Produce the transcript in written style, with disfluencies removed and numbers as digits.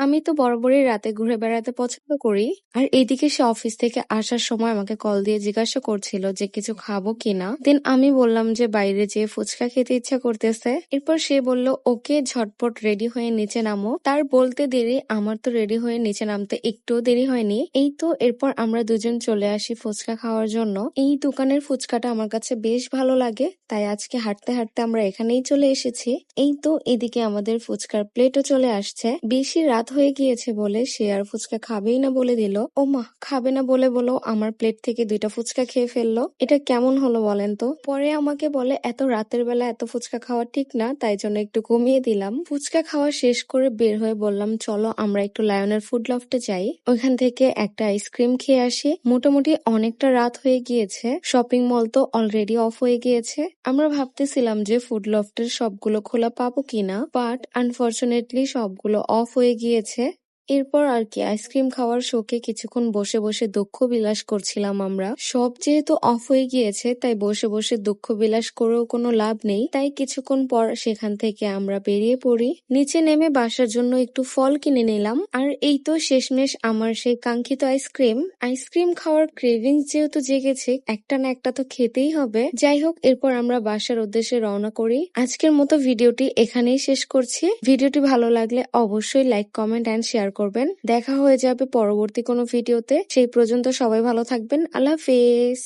আমি তো বরাবরই রাতে ঘুরে বেড়াতে পছন্দ করি। আর এইদিকে সে অফিস থেকে আসার সময় আমাকে কল দিয়ে জিজ্ঞাসা করছিল যে কিছু খাবো কিনা। দেন আমি বললাম যে বাইরে যেয়ে ফুচকা খেতে ইচ্ছা করতেছে। এরপর সে বলল ওকে ঝটপট রেডি হয়ে নিচে নামো। তার বলতে দেরি, আমার তো রেডি হয়ে নিচে নামতে একটুও দেরি হয়নি। এই তো এরপর আমরা দুজন চলে আসি ফুচকা খাওয়ার জন্য। এই দোকানের ফুচকাটা আমার কাছে বেশ ভালো লাগে, তাই আজকে হাঁটতে হাঁটতে আমরা এখানেই চলে এসেছি। এই তো এদিকে আমাদের ফুচকার প্লেটও চলে আসছে। বেশি রাত হয়ে গিয়েছে বলে সে আর ফুচকা খাবেই না বলে দিল। ও মা, খাবে না বলে বলো আমার প্লেট থেকে 2টা ফুচকা খেয়ে ফেললো। এটা কেমন হলো বলেন তো। পরে আমাকে বলে এত রাতের বেলা এত ফুচকা খাওয়া ঠিক না, তাই জন্য একটু কমিয়ে দিলাম। ফুচকা খাওয়া শেষ করে বের হয়ে বললাম চলো আমরা একটু লায়নের ফুড লফটে যাই, ওইখান থেকে একটা আইসক্রিম খেয়ে আসি। মোটামুটি অনেকটা রাত হয়ে গিয়েছে, শপিং মল তো অলরেডি অফ হয়ে গিয়েছে। আমরা ভাবতেছিলাম যে ফুড লফটের সবগুলো খোলা পাবো কিনা, বাট আনফরচুনেটলি সবগুলো অফ হয়ে গিয়েছে। এরপর আর কি আইসক্রিম খাওয়ার শোকে কিছুক্ষণ বসে বসে দুঃখ বিলাস করছিলাম আমরা। সব যেহেতু অফ হয়ে গিয়েছে তাই বসে বসে দুঃখ বিলাস করেও কোনো লাভ নেই, তাই কিছুক্ষণ পর সেখান থেকে আমরা বেরিয়ে পড়ি। নিচে নেমে বাসার জন্য একটু ফল কিনে নিলাম। আর এই তো শেষমেশ আমার সেই কাঙ্ক্ষিত আইসক্রিম খাওয়ার ক্রেভিংস যেহেতু জেগেছে, একটা না একটা তো খেতেই হবে। যাই হোক, এরপর আমরা বাসার উদ্দেশ্যে রওনা করি। আজকের মতো ভিডিওটি এখানেই শেষ করছি। ভিডিওটি ভালো লাগলে অবশ্যই লাইক, কমেন্ট এন্ড শেয়ার করবেন। দেখা হয়ে যাবে পরবর্তী কোনো ভিডিওতে। সেই পর্যন্ত সবাই ভালো থাকবেন। আল্লাহ হাফেজ।